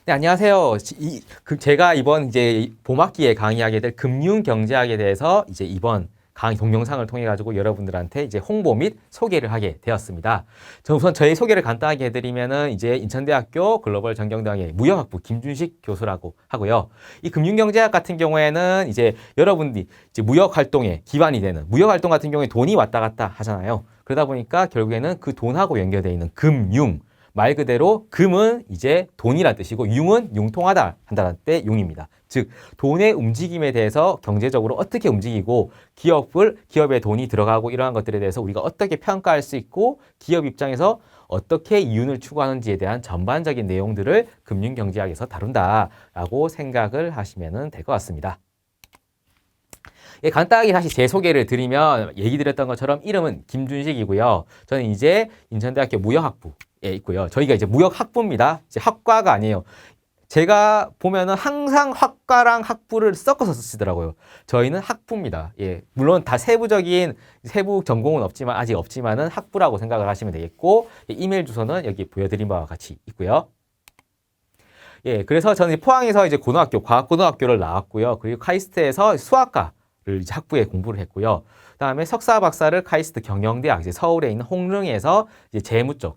네, 안녕하세요. 제가 이번 이제 봄학기에 강의하게 될 금융경제학에 대해서 이제 이번 강의 동영상을 통해 가지고 여러분들한테 이제 홍보 및 소개를 하게 되었습니다. 우선 저희 소개를 간단하게 해드리면은 이제 인천대학교 글로벌 전경대학의 무역학부 김준식 교수라고 하고요. 이 금융경제학 같은 경우에는 이제 여러분들이 이제 무역 활동에 기반이 되는 무역 활동 같은 경우에 돈이 왔다 갔다 하잖아요. 그러다 보니까 결국에는 그 돈하고 연결되어 있는 금융, 말 그대로 금은 이제 돈이란 뜻이고 융은 융통하다 한다는 때 융입니다. 즉 돈의 움직임에 대해서 경제적으로 어떻게 움직이고 기업에 돈이 들어가고 이러한 것들에 대해서 우리가 어떻게 평가할 수 있고 기업 입장에서 어떻게 이윤을 추구하는지에 대한 전반적인 내용들을 금융경제학에서 다룬다라고 생각을 하시면 될 것 같습니다. 예, 간단하게 다시 제 소개를 드리면 얘기 드렸던 것처럼 이름은 김준식이고요. 저는 이제 인천대학교 무역학부에 있고요. 저희가 이제 무역학부입니다. 이제 학과가 아니에요. 제가 보면은 항상 학과랑 학부를 섞어서 쓰시더라고요. 저희는 학부입니다. 예, 물론 다 세부 전공은 아직 없지만은 학부라고 생각을 하시면 되겠고, 예, 이메일 주소는 여기 보여드린 바와 같이 있고요. 예, 그래서 저는 포항에서 이제 과학고등학교를 나왔고요. 그리고 카이스트에서 수학과 를 이제 학부에 공부를 했고요. 그다음에 석사 박사를 카이스트 경영대학 이제 서울에 있는 홍릉에서 이제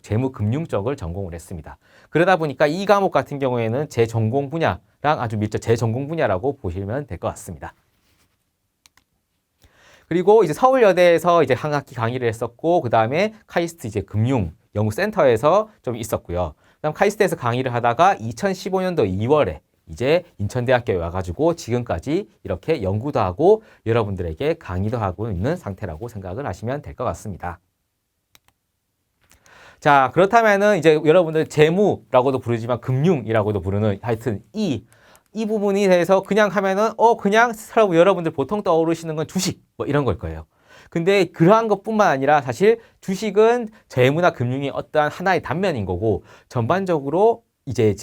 재무금융 쪽을 전공을 했습니다. 그러다 보니까 이 과목 같은 경우에는 제 전공 분야랑 아주 제 전공 분야라고 보시면 될 것 같습니다. 그리고 이제 서울여대에서 이제 한 학기 강의를 했었고, 그다음에 카이스트 이제 금융 연구센터에서 좀 있었고요. 그다음 카이스트에서 강의를 하다가 2015년도 2월에 이제 인천대학교에 와가지고 지금까지 이렇게 연구도 하고 여러분들에게 강의도 하고 있는 상태라고 생각을 하시면 될 것 같습니다. 자, 그렇다면은 이제 여러분들 재무라고도 부르지만 금융이라고도 부르는 하여튼 이 부분에 대해서 그냥 하면은 그냥 여러분들 보통 떠오르시는 건 주식 뭐 이런 걸 거예요. 근데 그러한 것뿐만 아니라 사실 주식은 재무나 금융이 어떠한 하나의 단면인 거고 전반적으로 이제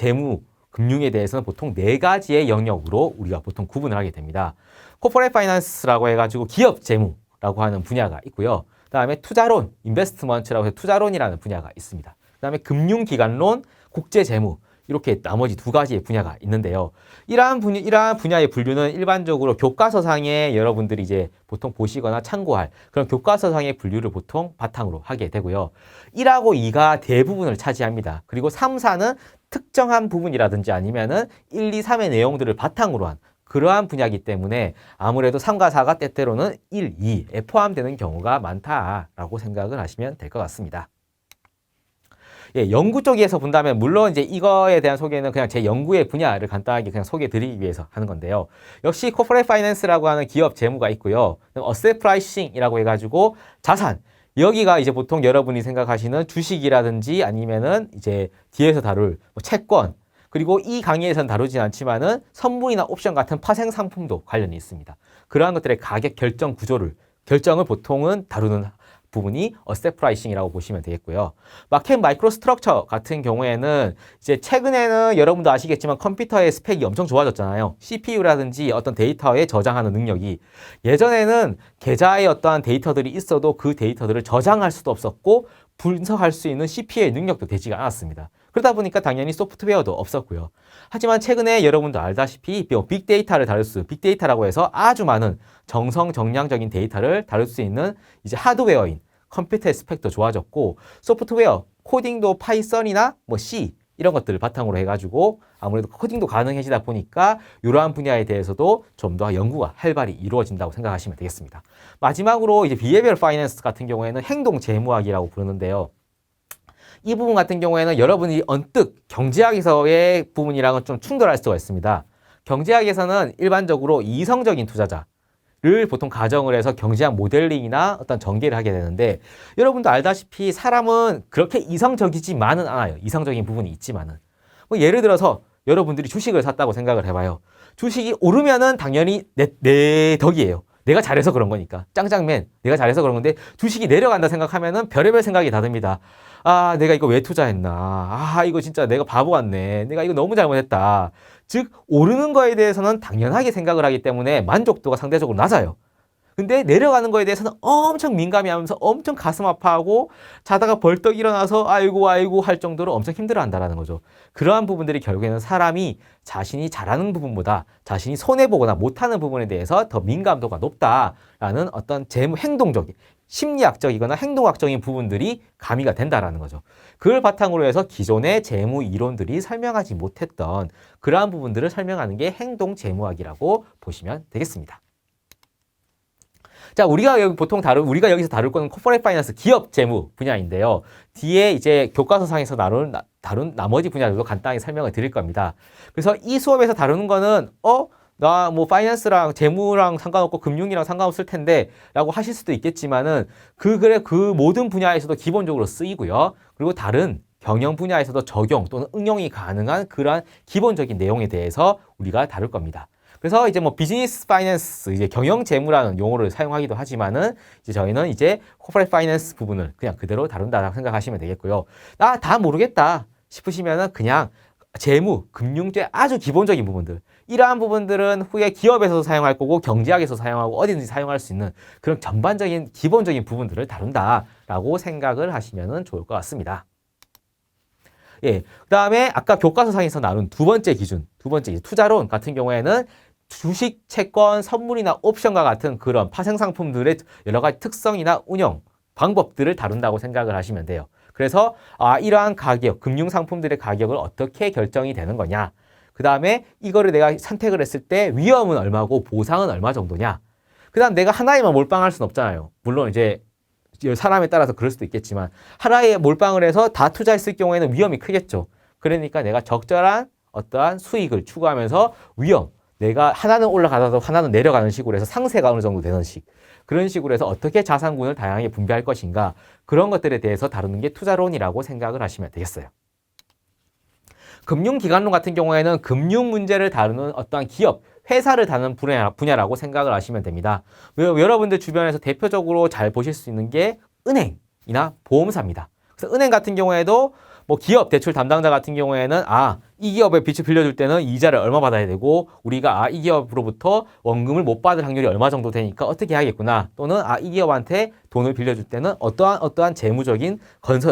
금융에 대해서는 보통 4가지의 영역으로 우리가 보통 구분을 하게 됩니다. 코퍼레이트 파이낸스라고 해가지고 기업 재무라고 하는 분야가 있고요. 그다음에 투자론, 인베스트먼트라고 해서 투자론이라는 분야가 있습니다. 그다음에 금융기관론, 국제재무 이렇게 나머지 2가지의 분야가 있는데요. 이러한 분야의 분류는 일반적으로 교과서상에 여러분들이 이제 보통 보시거나 참고할 그런 교과서상의 분류를 보통 바탕으로 하게 되고요. 1하고 2가 대부분을 차지합니다. 그리고 3, 4는 특정한 부분이라든지 아니면은 1, 2, 3의 내용들을 바탕으로 한 그러한 분야이기 때문에 아무래도 3과 4가 때때로는 1, 2에 포함되는 경우가 많다라고 생각을 하시면 될 것 같습니다. 예, 연구 쪽에서 본다면 물론 이제 이거에 대한 소개는 그냥 제 연구의 분야를 간단하게 그냥 소개해 드리기 위해서 하는 건데요. 역시 코퍼레이트 파이낸스라고 하는 기업 재무가 있고요. 어셋 프라이싱이라고 해가지고 자산. 여기가 이제 보통 여러분이 생각하시는 주식이라든지 아니면은 이제 뒤에서 다룰 채권. 그리고 이 강의에서는 다루진 않지만은 선물이나 옵션 같은 파생 상품도 관련이 있습니다. 그러한 것들의 가격 결정을 보통은 다루는 부분이 어셋 프라이싱이라고 보시면 되겠고요. 마켓 마이크로 스트럭처 같은 경우에는 이제 최근에는 여러분도 아시겠지만 컴퓨터의 스펙이 엄청 좋아졌잖아요. CPU라든지 어떤 데이터에 저장하는 능력이 예전에는 계좌에 어떠한 데이터들이 있어도 그 데이터들을 저장할 수도 없었고 분석할 수 있는 CPU의 능력도 되지가 않았습니다. 그러다 보니까 당연히 소프트웨어도 없었고요. 하지만 최근에 여러분도 알다시피 빅데이터라고 해서 아주 많은 정량적인 데이터를 다룰 수 있는 이제 하드웨어인 컴퓨터의 스펙도 좋아졌고 소프트웨어, 코딩도 파이썬이나 C 이런 것들을 바탕으로 해가지고 아무래도 코딩도 가능해지다 보니까 이러한 분야에 대해서도 좀 더 연구가 활발히 이루어진다고 생각하시면 되겠습니다. 마지막으로 이제 비헤비어럴 파이낸스 같은 경우에는 행동 재무학이라고 부르는데요. 이 부분 같은 경우에는 여러분이 언뜻 경제학에서의 부분이랑은 좀 충돌할 수가 있습니다. 경제학에서는 일반적으로 이성적인 투자자를 보통 가정을 해서 경제학 모델링이나 어떤 전개를 하게 되는데 여러분도 알다시피 사람은 그렇게 이성적이지만은 않아요. 이성적인 부분이 있지만은. 예를 들어서 여러분들이 주식을 샀다고 생각을 해봐요. 주식이 오르면은 당연히 내 덕이에요. 내가 잘해서 그런 거니까. 짱짱맨, 내가 잘해서 그런 건데 주식이 내려간다 생각하면은 별의별 생각이 다 듭니다. 아, 내가 이거 왜 투자했나. 아, 이거 진짜 내가 바보 같네. 내가 이거 너무 잘못했다. 즉, 오르는 거에 대해서는 당연하게 생각을 하기 때문에 만족도가 상대적으로 낮아요. 근데 내려가는 거에 대해서는 엄청 민감해하면서 엄청 가슴 아파하고 자다가 벌떡 일어나서 아이고 아이고 할 정도로 엄청 힘들어한다라는 거죠. 그러한 부분들이 결국에는 사람이 자신이 잘하는 부분보다 자신이 손해보거나 못하는 부분에 대해서 더 민감도가 높다라는 어떤 행동적인 심리학적이거나 행동학적인 부분들이 가미가 된다라는 거죠. 그걸 바탕으로 해서 기존의 재무 이론들이 설명하지 못했던 그러한 부분들을 설명하는 게 행동 재무학이라고 보시면 되겠습니다. 자, 우리가 여기서 다룰 거는 코퍼레이트 파이낸스 기업 재무 분야인데요. 뒤에 이제 교과서상에서 다룬 나머지 분야들도 간단히 설명을 드릴 겁니다. 그래서 이 수업에서 다루는 거는 나 뭐 파이낸스랑 재무랑 상관없고 금융이랑 상관없을 텐데 라고 하실 수도 있겠지만은 그 모든 분야에서도 기본적으로 쓰이고요. 그리고 다른 경영 분야에서도 적용 또는 응용이 가능한 그러한 기본적인 내용에 대해서 우리가 다룰 겁니다. 그래서 이제 뭐 비즈니스 파이낸스, 이제 경영 재무라는 용어를 사용하기도 하지만은 이제 저희는 이제 코퍼레이트 파이낸스 부분을 그냥 그대로 다룬다라고 생각하시면 되겠고요. 나 다 모르겠다 싶으시면은 그냥 재무, 금융제 아주 기본적인 부분들, 이러한 부분들은 후에 기업에서도 사용할 거고 경제학에서 사용하고 어디든지 사용할 수 있는 그런 전반적인 기본적인 부분들을 다룬다라고 생각을 하시면 좋을 것 같습니다. 예, 그 다음에 아까 교과서상에서 나눈 두 번째 이제 투자론 같은 경우에는 주식, 채권, 선물이나 옵션과 같은 그런 파생상품들의 여러 가지 특성이나 운영 방법들을 다룬다고 생각을 하시면 돼요. 그래서 이러한 가격, 금융상품들의 가격을 어떻게 결정이 되는 거냐. 그 다음에 이거를 내가 선택을 했을 때 위험은 얼마고 보상은 얼마 정도냐. 그 다음 내가 하나에만 몰빵할 수는 없잖아요. 물론 이제 사람에 따라서 그럴 수도 있겠지만 하나에 몰빵을 해서 다 투자했을 경우에는 위험이 크겠죠. 그러니까 내가 적절한 어떠한 수익을 추구하면서 내가 하나는 올라가다도 하나는 내려가는 식으로 해서 상세가 어느 정도 되는 그런 식으로 해서 어떻게 자산군을 다양하게 분배할 것인가, 그런 것들에 대해서 다루는 게 투자론이라고 생각을 하시면 되겠어요. 금융기관론 같은 경우에는 금융 문제를 다루는 어떠한 기업, 회사를 다루는 분야라고 생각을 하시면 됩니다. 여러분들 주변에서 대표적으로 잘 보실 수 있는 게 은행이나 보험사입니다. 그래서 은행 같은 경우에도 뭐 기업 대출 담당자 같은 경우에는 이 기업에 빚을 빌려줄 때는 이자를 얼마 받아야 되고 우리가 이 기업으로부터 원금을 못 받을 확률이 얼마 정도 되니까 어떻게 해야겠구나, 또는 이 기업한테 돈을 빌려줄 때는 어떠한 재무적인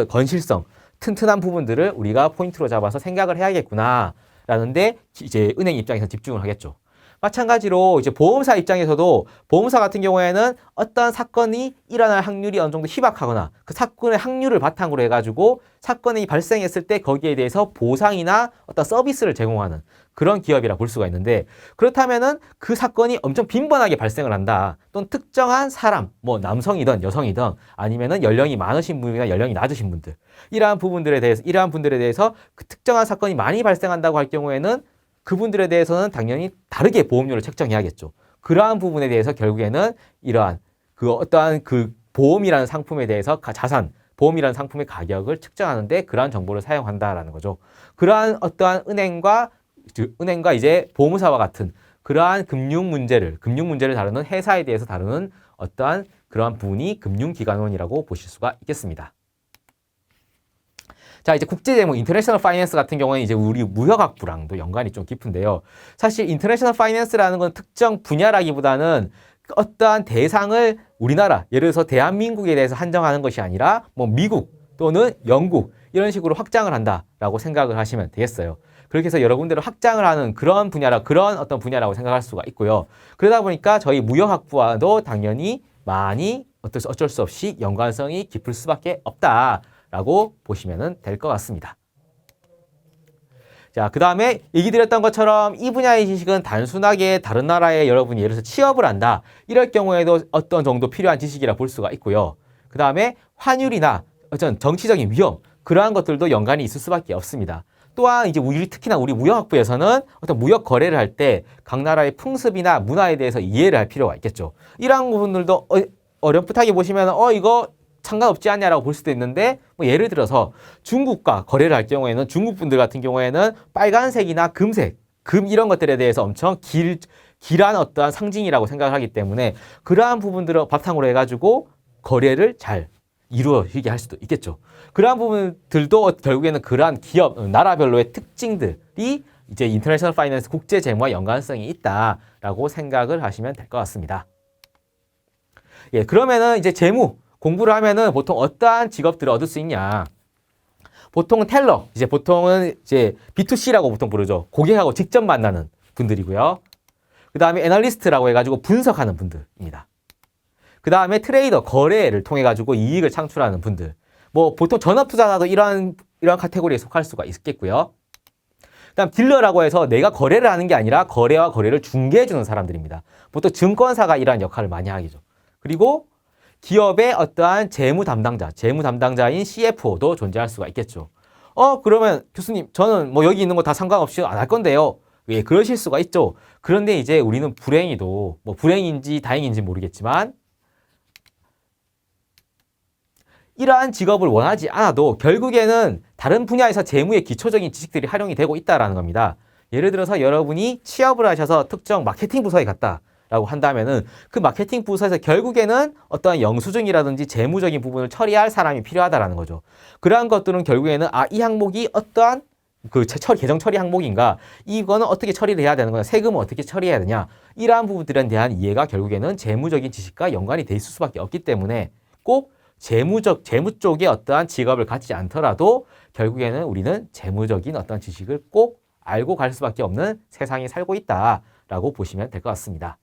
건실성, 튼튼한 부분들을 우리가 포인트로 잡아서 생각을 해야겠구나 라는데 이제 은행 입장에서 집중을 하겠죠. 마찬가지로 이제 보험사 입장에서도 보험사 같은 경우에는 어떤 사건이 일어날 확률이 어느 정도 희박하거나 그 사건의 확률을 바탕으로 해가지고 사건이 발생했을 때 거기에 대해서 보상이나 어떤 서비스를 제공하는 그런 기업이라 볼 수가 있는데, 그렇다면은 그 사건이 엄청 빈번하게 발생을 한다. 또는 특정한 사람, 뭐 남성이든 여성이든 아니면은 연령이 많으신 분이나 연령이 낮으신 분들, 이러한 분들에 대해서 그 특정한 사건이 많이 발생한다고 할 경우에는 그분들에 대해서는 당연히 다르게 보험료를 책정해야겠죠. 그러한 부분에 대해서 결국에는 이러한 어떠한 보험이라는 상품에 대해서 보험이라는 상품의 가격을 측정하는데 그러한 정보를 사용한다라는 거죠. 그러한 어떠한 은행과 이제 보험사와 같은 그러한 금융 문제를 다루는 회사에 대해서 다루는 어떠한 그러한 부분이 금융기관론이라고 보실 수가 있겠습니다. 자, 이제 국제재무, 인터내셔널 파이낸스 같은 경우는 이제 우리 무역학부랑도 연관이 좀 깊은데요. 사실 인터내셔널 파이낸스라는 건 특정 분야라기보다는 어떠한 대상을 우리나라, 예를 들어서 대한민국에 대해서 한정하는 것이 아니라 뭐 미국 또는 영국 이런 식으로 확장을 한다라고 생각을 하시면 되겠어요. 그렇게 해서 여러분들은 확장을 하는 그런 어떤 분야라고 생각할 수가 있고요. 그러다 보니까 저희 무역학부와도 당연히 많이 어쩔 수 없이 연관성이 깊을 수밖에 없다라고 보시면 될 것 같습니다. 자, 그 다음에 얘기 드렸던 것처럼 이 분야의 지식은 단순하게 다른 나라에 여러분이 예를 들어서 취업을 한다, 이럴 경우에도 어떤 정도 필요한 지식이라 볼 수가 있고요. 그 다음에 환율이나 어떤 정치적인 위험, 그러한 것들도 연관이 있을 수밖에 없습니다. 또한 이제 특히나 우리 무역학부에서는 어떤 무역 거래를 할 때 각 나라의 풍습이나 문화에 대해서 이해를 할 필요가 있겠죠. 이러한 부분들도 어렴풋하게 보시면 이거 상관없지 않냐라고 볼 수도 있는데, 뭐 예를 들어서 중국과 거래를 할 경우에는 중국 분들 같은 경우에는 빨간색이나 금 이런 것들에 대해서 엄청 길한 어떠한 상징이라고 생각을 하기 때문에 그러한 부분들을 바탕으로 해가지고 거래를 잘 이루어지게 할 수도 있겠죠. 그러한 부분들도 결국에는 그러한 기업, 나라별로의 특징들이 이제 인터내셔널 파이낸스 국제 재무와 연관성이 있다라고 생각을 하시면 될 것 같습니다. 예, 그러면은 이제 재무 공부를 하면은 보통 어떠한 직업들을 얻을 수 있냐? 보통은 텔러, 이제 보통은 이제 B2C라고 보통 부르죠. 고객하고 직접 만나는 분들이고요. 그 다음에 애널리스트라고 해가지고 분석하는 분들입니다. 그 다음에 트레이더, 거래를 통해 가지고 이익을 창출하는 분들. 뭐 보통 전업투자자도 이러한 카테고리에 속할 수가 있겠고요. 그 다음 딜러라고 해서 내가 거래를 하는 게 아니라 거래와 거래를 중개해주는 사람들입니다. 보통 증권사가 이러한 역할을 많이 하겠죠. 그리고 기업의 어떠한 재무 담당자인 CFO도 존재할 수가 있겠죠. 그러면 교수님, 저는 뭐 여기 있는 거 다 상관없이 안 할 건데요. 예, 그러실 수가 있죠. 그런데 이제 우리는 불행히도, 뭐 불행인지 다행인지 모르겠지만, 이러한 직업을 원하지 않아도 결국에는 다른 분야에서 재무의 기초적인 지식들이 활용이 되고 있다는 겁니다. 예를 들어서 여러분이 취업을 하셔서 특정 마케팅 부서에 갔다라고 한다면은 그 마케팅 부서에서 결국에는 어떠한 영수증이라든지 재무적인 부분을 처리할 사람이 필요하다라는 거죠. 그러한 것들은 결국에는 이 항목이 어떠한 계정 처리 항목인가, 이거는 어떻게 처리를 해야 되는 거냐, 세금은 어떻게 처리해야 되냐, 이러한 부분들에 대한 이해가 결국에는 재무적인 지식과 연관이 돼 있을 수밖에 없기 때문에 꼭 재무 쪽에 어떠한 직업을 갖지 않더라도 결국에는 우리는 재무적인 어떤 지식을 꼭 알고 갈 수밖에 없는 세상에 살고 있다라고 보시면 될 것 같습니다.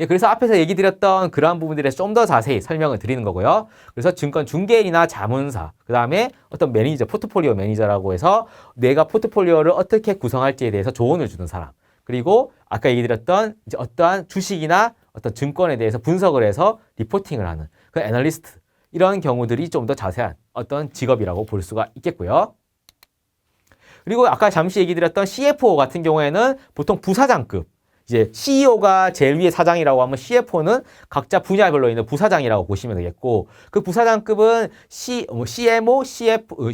예, 그래서 앞에서 얘기 드렸던 그러한 부분들에 좀 더 자세히 설명을 드리는 거고요. 그래서 증권 중개인이나 자문사, 그 다음에 어떤 매니저, 포트폴리오 매니저라고 해서 내가 포트폴리오를 어떻게 구성할지에 대해서 조언을 주는 사람, 그리고 아까 얘기 드렸던 이제 어떠한 주식이나 어떤 증권에 대해서 분석을 해서 리포팅을 하는 그 애널리스트, 이런 경우들이 좀 더 자세한 어떤 직업이라고 볼 수가 있겠고요. 그리고 아까 잠시 얘기 드렸던 CFO 같은 경우에는 보통 부사장급, 이제 CEO가 제일 위에 사장이라고 하면 CFO는 각자 분야별로 있는 부사장이라고 보시면 되겠고, 그 부사장급은 CMO, CFO,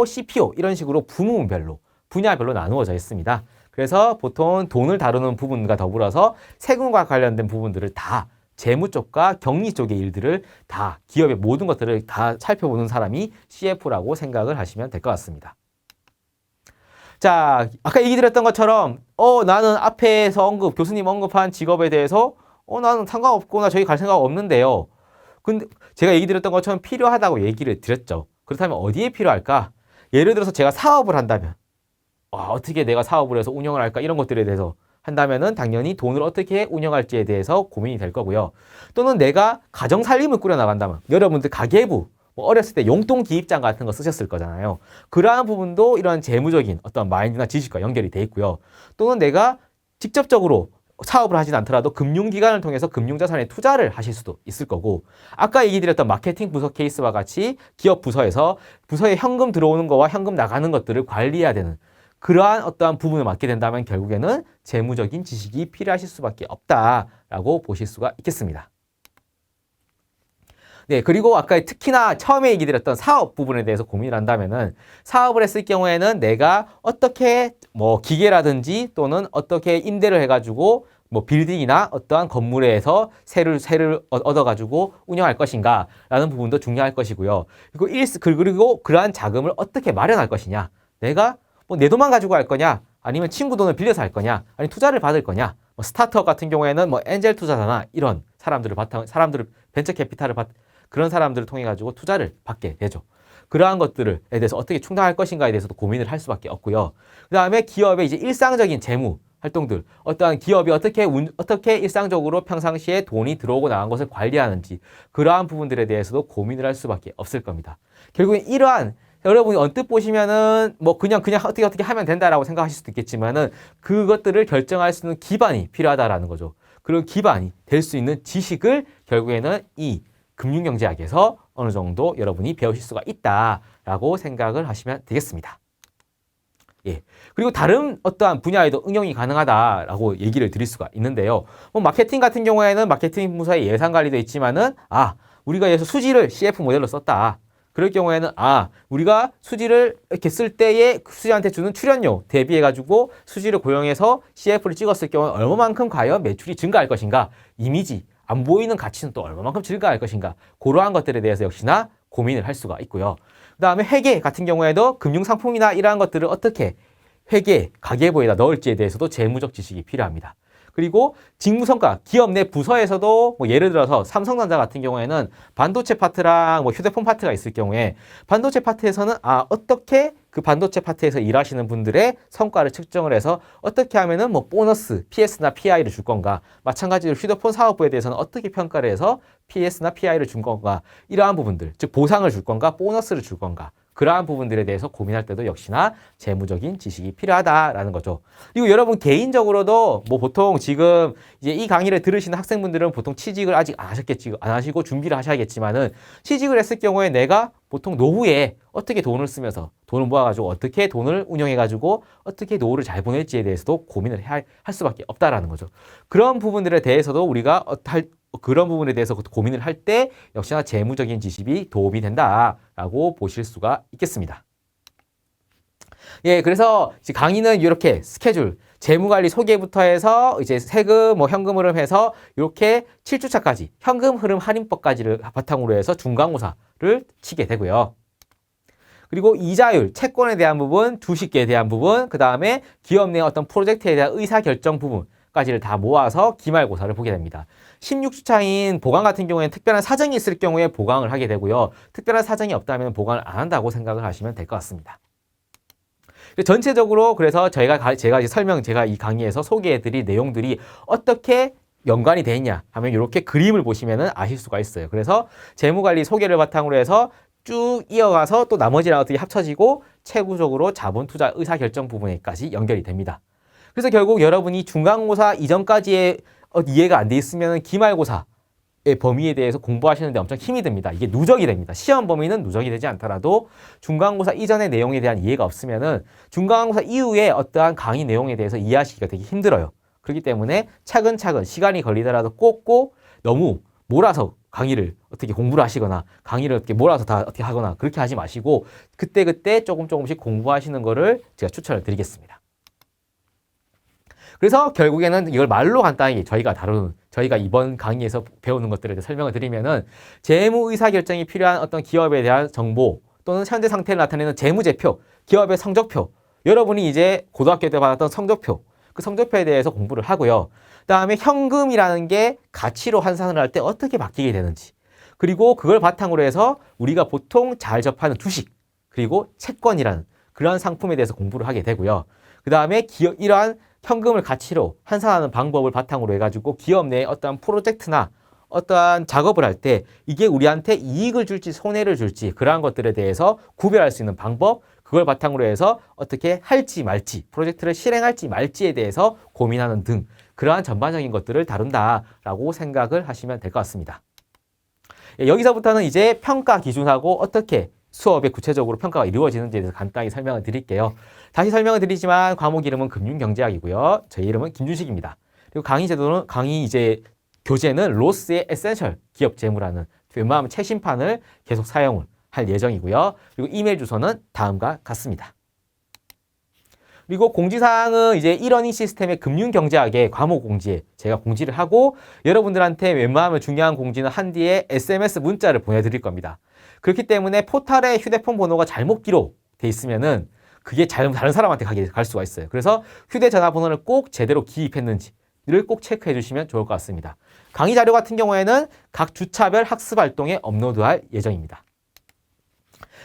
CPO 이런 식으로 부문별로, 분야별로 나누어져 있습니다. 그래서 보통 돈을 다루는 부분과 더불어서 세금과 관련된 부분들을 다, 재무 쪽과 경리 쪽의 일들을 다, 기업의 모든 것들을 다 살펴보는 사람이 CFO라고 생각을 하시면 될 것 같습니다. 자, 아까 얘기 드렸던 것처럼 나는 앞에서 교수님 언급한 직업에 대해서 나는 상관없거나 저기 갈 생각 없는데요. 근데 제가 얘기 드렸던 것처럼 필요하다고 얘기를 드렸죠. 그렇다면 어디에 필요할까? 예를 들어서 제가 사업을 한다면 어떻게 내가 사업을 해서 운영을 할까, 이런 것들에 대해서 한다면은 당연히 돈을 어떻게 운영할지에 대해서 고민이 될 거고요. 또는 내가 가정 살림을 꾸려 나간다면, 여러분들 가계부, 어렸을 때 용돈 기입장 같은 거 쓰셨을 거잖아요. 그러한 부분도 이런 재무적인 어떤 마인드나 지식과 연결이 돼 있고요. 또는 내가 직접적으로 사업을 하진 않더라도 금융기관을 통해서 금융자산에 투자를 하실 수도 있을 거고, 아까 얘기 드렸던 마케팅 부서 케이스와 같이 기업 부서에서 부서에 현금 들어오는 거와 현금 나가는 것들을 관리해야 되는 그러한 어떠한 부분을 맡게 된다면 결국에는 재무적인 지식이 필요하실 수밖에 없다라고 보실 수가 있겠습니다. 네, 그리고 아까 특히나 처음에 얘기 드렸던 사업 부분에 대해서 고민을 한다면은, 사업을 했을 경우에는 내가 어떻게 기계라든지 또는 어떻게 임대를 해가지고 빌딩이나 어떠한 건물에서 세를 얻어가지고 운영할 것인가라는 부분도 중요할 것이고요. 그리고 그러한 자금을 어떻게 마련할 것이냐, 내가 내 돈만 가지고 할 거냐, 아니면 친구 돈을 빌려서 할 거냐, 아니면 투자를 받을 거냐, 스타트업 같은 경우에는 엔젤 투자자나 이런 사람들을 벤처 캐피탈을 그런 사람들을 통해 가지고 투자를 받게 되죠. 그러한 것들에 대해서 어떻게 충당할 것인가에 대해서도 고민을 할 수밖에 없고요. 그 다음에 기업의 이제 일상적인 재무 활동들, 어떠한 기업이 어떻게 일상적으로 평상시에 돈이 들어오고 나간 것을 관리하는지, 그러한 부분들에 대해서도 고민을 할 수밖에 없을 겁니다. 결국엔 이러한, 여러분이 언뜻 보시면은 그냥 어떻게 하면 된다라고 생각하실 수도 있겠지만은, 그것들을 결정할 수 있는 기반이 필요하다라는 거죠. 그런 기반이 될 수 있는 지식을 결국에는 이 금융경제학에서 어느 정도 여러분이 배우실 수가 있다라고 생각을 하시면 되겠습니다. 예. 그리고 다른 어떠한 분야에도 응용이 가능하다라고 얘기를 드릴 수가 있는데요. 마케팅 같은 경우에는 마케팅 부서의 예산 관리도 있지만은, 우리가 예서 수지를 CF 모델로 썼다. 그럴 경우에는 우리가 수지를 이렇게 쓸 때에 수지한테 주는 출연료 대비해가지고 수지를 고용해서 CF를 찍었을 경우는 얼마만큼 과연 매출이 증가할 것인가, 이미지, 안 보이는 가치는 또 얼마만큼 증가할 것인가, 그러한 것들에 대해서 역시나 고민을 할 수가 있고요. 그 다음에 회계 같은 경우에도 금융상품이나 이러한 것들을 어떻게 회계, 가계부에다 넣을지에 대해서도 재무적 지식이 필요합니다. 그리고 직무성과, 기업 내 부서에서도 뭐 예를 들어서 삼성전자 같은 경우에는 반도체 파트랑 뭐 휴대폰 파트가 있을 경우에 반도체 파트에서는 어떻게 그 반도체 파트에서 일하시는 분들의 성과를 측정을 해서 어떻게 하면은 뭐 보너스, PS나 PI를 줄 건가, 마찬가지로 휴대폰 사업부에 대해서는 어떻게 평가를 해서 PS나 PI를 줄 건가, 이러한 부분들, 즉 보상을 줄 건가, 보너스를 줄 건가, 그러한 부분들에 대해서 고민할 때도 역시나 재무적인 지식이 필요하다라는 거죠. 그리고 여러분 개인적으로도 뭐 보통 지금 이제 이 강의를 들으시는 학생분들은 보통 취직을 아직 안 하셨겠지, 안 하시고 준비를 하셔야겠지만은 취직을 했을 경우에 내가 보통 노후에 어떻게 돈을 쓰면서 돈을 모아가지고 어떻게 돈을 운영해가지고 어떻게 노후를 잘 보낼지에 대해서도 고민을 할 수밖에 없다라는 거죠. 그런 부분들에 대해서도 우리가 그런 부분에 대해서 고민을 할 때 역시나 재무적인 지식이 도움이 된다라고 보실 수가 있겠습니다. 예, 그래서 강의는 이렇게 스케줄, 재무관리 소개부터 해서 이제 세금, 뭐 현금 흐름 해서 이렇게 7주차까지 현금 흐름 할인법까지를 바탕으로 해서 중간고사를 치게 되고요. 그리고 이자율, 채권에 대한 부분, 주식에 대한 부분, 그 다음에 기업 내 어떤 프로젝트에 대한 의사결정 부분까지를 다 모아서 기말고사를 보게 됩니다. 16주차인 보강 같은 경우에는 특별한 사정이 있을 경우에 보강을 하게 되고요. 특별한 사정이 없다면 보강을 안 한다고 생각을 하시면 될 것 같습니다. 전체적으로 그래서 제가 이 강의에서 소개해드릴 내용들이 어떻게 연관이 돼 있냐 하면 이렇게 그림을 보시면은 아실 수가 있어요. 그래서 재무관리 소개를 바탕으로 해서 쭉 이어가서 또 나머지랑 어떻게 합쳐지고 최후적으로 자본 투자 의사결정 부분에까지 연결이 됩니다. 그래서 결국 여러분이 중간고사 이전까지의 이해가 안 돼 있으면 기말고사의 범위에 대해서 공부하시는데 엄청 힘이 듭니다. 이게 누적이 됩니다. 시험 범위는 누적이 되지 않더라도 중간고사 이전의 내용에 대한 이해가 없으면은 중간고사 이후에 어떠한 강의 내용에 대해서 이해하시기가 되게 힘들어요. 그렇기 때문에 차근차근 시간이 걸리더라도 꼭 너무 몰아서 강의를 어떻게 공부를 하시거나 강의를 어떻게 몰아서 다 어떻게 하거나 그렇게 하지 마시고 그때그때 조금씩 공부하시는 거를 제가 추천을 드리겠습니다. 그래서 결국에는 이걸 말로 간단하게 저희가 이번 강의에서 배우는 것들에 대해 설명을 드리면은 재무 의사결정이 필요한 어떤 기업에 대한 정보 또는 현재 상태를 나타내는 재무제표, 기업의 성적표, 여러분이 이제 고등학교 때 받았던 성적표, 그 성적표에 대해서 공부를 하고요. 그다음에 현금이라는 게 가치로 환산을 할 때 어떻게 바뀌게 되는지, 그리고 그걸 바탕으로 해서 우리가 보통 잘 접하는 주식, 그리고 채권이라는 그러한 상품에 대해서 공부를 하게 되고요. 그다음에 이러한 현금을 가치로 환산하는 방법을 바탕으로 해가지고 기업 내에 어떠한 프로젝트나 어떠한 작업을 할 때 이게 우리한테 이익을 줄지 손해를 줄지 그러한 것들에 대해서 구별할 수 있는 방법, 그걸 바탕으로 해서 어떻게 할지 말지, 프로젝트를 실행할지 말지에 대해서 고민하는 등 그러한 전반적인 것들을 다룬다라고 생각을 하시면 될 것 같습니다. 여기서부터는 이제 평가 기준하고 어떻게 수업에 구체적으로 평가가 이루어지는지에 대해서 간단히 설명을 드릴게요. 다시 설명을 드리지만 과목 이름은 금융경제학이고요. 제 이름은 김준식입니다. 그리고 교재는 로스의 에센셜 기업재무라는 웬만하면 최신판을 계속 사용을 할 예정이고요. 그리고 이메일 주소는 다음과 같습니다. 그리고 공지사항은 이제 이러닝 시스템의 금융경제학의 과목 공지에 제가 공지를 하고 여러분들한테 웬만하면 중요한 공지는 한 뒤에 SMS 문자를 보내드릴 겁니다. 그렇기 때문에 포탈에 휴대폰 번호가 잘못 기록돼 있으면은 그게 다른 사람한테 갈 수가 있어요. 그래서 휴대전화 번호를 꼭 제대로 기입했는지를 꼭 체크해 주시면 좋을 것 같습니다. 강의 자료 같은 경우에는 각 주차별 학습 활동에 업로드할 예정입니다.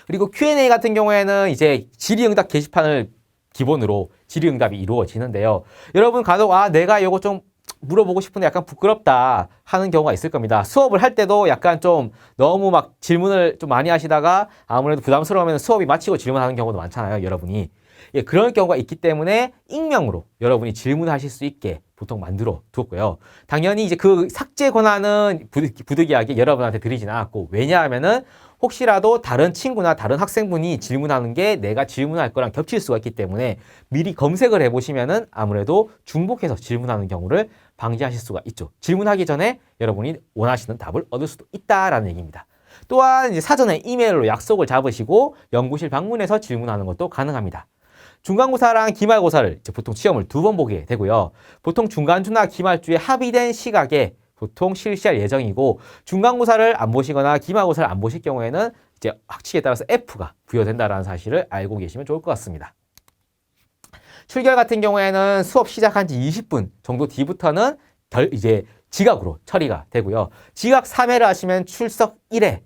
그리고 Q&A 같은 경우에는 이제 질의응답 게시판을 기본으로 질의응답이 이루어지는데요. 여러분 간혹 내가 이거 좀 물어보고 싶은데 약간 부끄럽다 하는 경우가 있을 겁니다. 수업을 할 때도 약간 좀 너무 막 질문을 좀 많이 하시다가 아무래도 부담스러우면 수업이 마치고 질문하는 경우도 많잖아요, 여러분이. 예, 그런 경우가 있기 때문에 익명으로 여러분이 질문하실 수 있게 보통 만들어 두었고요. 당연히 이제 그 삭제 권한은 부득이하게 여러분한테 드리진 않았고, 왜냐하면은 혹시라도 다른 친구나 다른 학생분이 질문하는 게 내가 질문할 거랑 겹칠 수가 있기 때문에 미리 검색을 해보시면은 아무래도 중복해서 질문하는 경우를 방지하실 수가 있죠. 질문하기 전에 여러분이 원하시는 답을 얻을 수도 있다라는 얘기입니다. 또한 이제 사전에 이메일로 약속을 잡으시고 연구실 방문해서 질문하는 것도 가능합니다. 중간고사랑 기말고사를 이제 보통 시험을 2번 보게 되고요. 보통 중간주나 기말주에 합의된 시각에 보통 실시할 예정이고, 중간고사를 안 보시거나 기말고사를 안 보실 경우에는 이제 학칙에 따라서 F가 부여된다라는 사실을 알고 계시면 좋을 것 같습니다. 출결 같은 경우에는 수업 시작한 지 20분 정도 뒤부터는 이제 지각으로 처리가 되고요. 지각 3회를 하시면 출석 1회,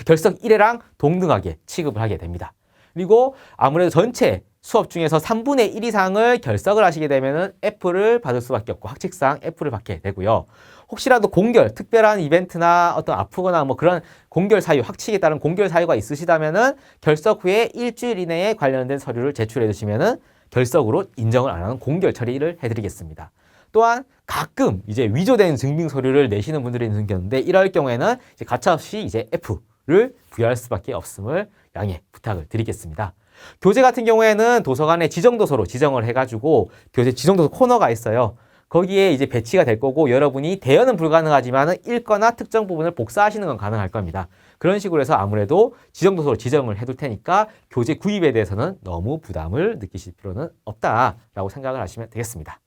결석 1회랑 동등하게 취급을 하게 됩니다. 그리고 아무래도 전체 수업 중에서 3분의 1 이상을 결석을 하시게 되면은 F를 받을 수밖에 없고 학칙상 F를 받게 되고요. 혹시라도 공결, 특별한 이벤트나 어떤 아프거나 뭐 그런 공결 사유, 학칙에 따른 공결 사유가 있으시다면은 결석 후에 일주일 이내에 관련된 서류를 제출해 주시면은 결석으로 인정을 안 하는 공결 처리를 해드리겠습니다. 또한 가끔 이제 위조된 증빙 서류를 내시는 분들이 있는데 이럴 경우에는 이제 가차없이 이제 F를 부여할 수밖에 없음을 양해 부탁을 드리겠습니다. 교재 같은 경우에는 도서관에 지정도서로 지정을 해가지고 교재 지정도서 코너가 있어요. 거기에 이제 배치가 될 거고 여러분이 대여는 불가능하지만 읽거나 특정 부분을 복사하시는 건 가능할 겁니다. 그런 식으로 해서 아무래도 지정도서로 지정을 해둘 테니까 교재 구입에 대해서는 너무 부담을 느끼실 필요는 없다라고 생각을 하시면 되겠습니다.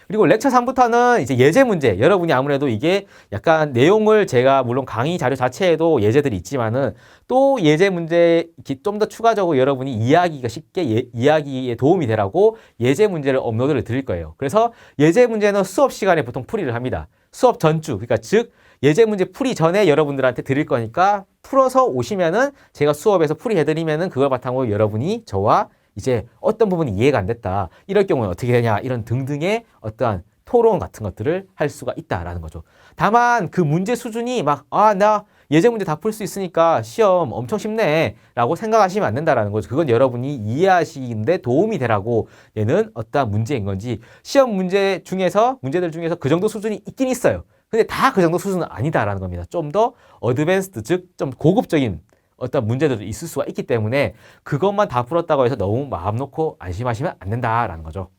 그리고 렉처 3부터는 이제 예제 문제. 여러분이 아무래도 이게 약간 내용을 제가 물론 강의 자료 자체에도 예제들이 있지만은 또 예제 문제 좀 더 추가적으로 여러분이 이해하기가 쉽게 이해하기에 도움이 되라고 예제 문제를 업로드를 드릴 거예요. 그래서 예제 문제는 수업 시간에 보통 풀이를 합니다. 수업 전주, 그러니까 즉 예제 문제 풀이 전에 여러분들한테 드릴 거니까 풀어서 오시면은 제가 수업에서 풀이해드리면은 그걸 바탕으로 여러분이 저와 이제 어떤 부분이 이해가 안 됐다. 이럴 경우는 어떻게 되냐. 이런 등등의 어떠한 토론 같은 것들을 할 수가 있다라는 거죠. 다만 그 문제 수준이 막 나 예제 문제 다 풀 수 있으니까 시험 엄청 쉽네 라고 생각하시면 안 된다라는 거죠. 그건 여러분이 이해하시는데 도움이 되라고 내는 어떠한 문제인 건지 시험 문제들 중에서 그 정도 수준이 있긴 있어요. 근데 다 그 정도 수준은 아니다라는 겁니다. 좀 더 어드밴스드, 즉 좀 고급적인 어떤 문제들도 있을 수가 있기 때문에 그것만 다 풀었다고 해서 너무 마음 놓고 안심하시면 안 된다라는 거죠.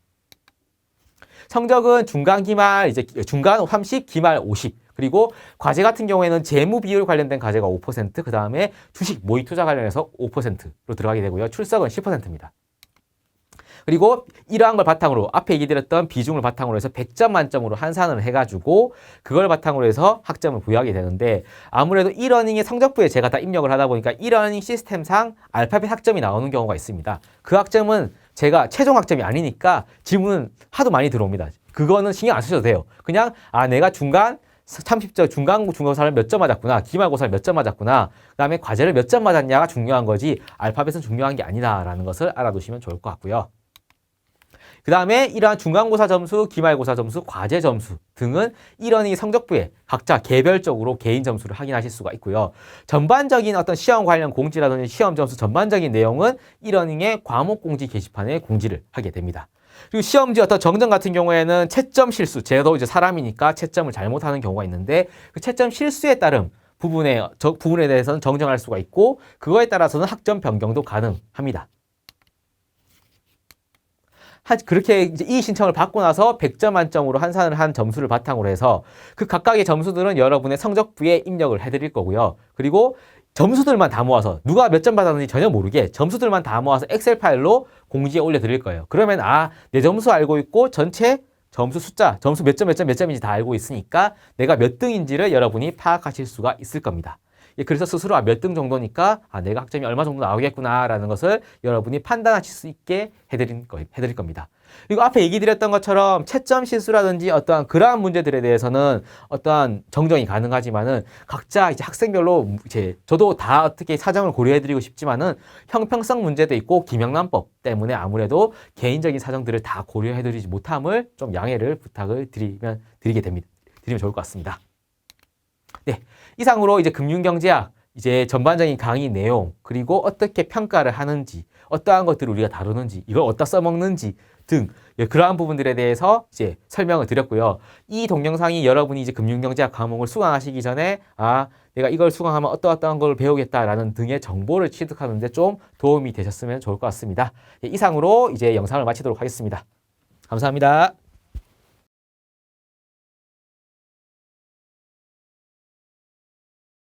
성적은 중간 기말, 이제 중간 30, 기말 50. 그리고 과제 같은 경우에는 재무 비율 관련된 과제가 5%, 그 다음에 주식 모의 투자 관련해서 5%로 들어가게 되고요. 출석은 10%입니다. 그리고 이러한 걸 바탕으로 앞에 얘기드렸던 비중을 바탕으로 해서 100점 만점으로 환산을 해가지고 그걸 바탕으로 해서 학점을 부여하게 되는데 아무래도 이러닝의 성적부에 제가 다 입력을 하다 보니까 이러닝 시스템상 알파벳 학점이 나오는 경우가 있습니다. 그 학점은 제가 최종 학점이 아니니까 질문은 하도 많이 들어옵니다. 그거는 신경 안 쓰셔도 돼요. 그냥 내가 중간 30점 중간고사를 몇 점 맞았구나. 기말고사를 몇 점 맞았구나. 그 다음에 과제를 몇 점 맞았냐가 중요한 거지 알파벳은 중요한 게 아니다라는 것을 알아두시면 좋을 것 같고요. 그 다음에 이러한 중간고사 점수, 기말고사 점수, 과제 점수 등은 이러닝 성적부에 각자 개별적으로 개인 점수를 확인하실 수가 있고요. 전반적인 어떤 시험 관련 공지라든지 시험 점수 전반적인 내용은 이러닝의 과목 공지 게시판에 공지를 하게 됩니다. 그리고 시험지 어떤 정정 같은 경우에는 채점 실수, 저도 이제 사람이니까 채점을 잘못하는 경우가 있는데 그 채점 실수에 따른 부분에 대해서는 정정할 수가 있고 그거에 따라서는 학점 변경도 가능합니다. 그렇게 이제 이 신청을 받고 나서 100점 만점으로 환산을 한 점수를 바탕으로 해서 그 각각의 점수들은 여러분의 성적부에 입력을 해드릴 거고요. 그리고 점수들만 다 모아서 누가 몇 점 받았는지 전혀 모르게 점수들만 다 모아서 엑셀 파일로 공지에 올려드릴 거예요. 그러면 내 점수 알고 있고 전체 점수 숫자, 점수 몇 점인지 다 알고 있으니까 내가 몇 등인지를 여러분이 파악하실 수가 있을 겁니다. 그래서 스스로 몇 등 정도니까 내가 학점이 얼마 정도 나오겠구나라는 것을 여러분이 판단하실 수 있게 해드릴 겁니다. 그리고 앞에 얘기 드렸던 것처럼 채점 실수라든지 어떠한 그러한 문제들에 대해서는 어떠한 정정이 가능하지만은 각자 이제 학생별로 저도 다 어떻게 사정을 고려해드리고 싶지만은 형평성 문제도 있고 김영란법 때문에 아무래도 개인적인 사정들을 다 고려해드리지 못함을 좀 양해를 부탁을 드리면 좋을 것 같습니다. 네. 이상으로 이제 금융경제학, 이제 전반적인 강의 내용, 그리고 어떻게 평가를 하는지, 어떠한 것들을 우리가 다루는지, 이걸 어디다 써먹는지 등 그러한 부분들에 대해서 이제 설명을 드렸고요. 이 동영상이 여러분이 이제 금융경제학 과목을 수강하시기 전에 내가 이걸 수강하면 어떠한 걸 배우겠다라는 등의 정보를 취득하는 데 좀 도움이 되셨으면 좋을 것 같습니다. 이상으로 이제 영상을 마치도록 하겠습니다. 감사합니다.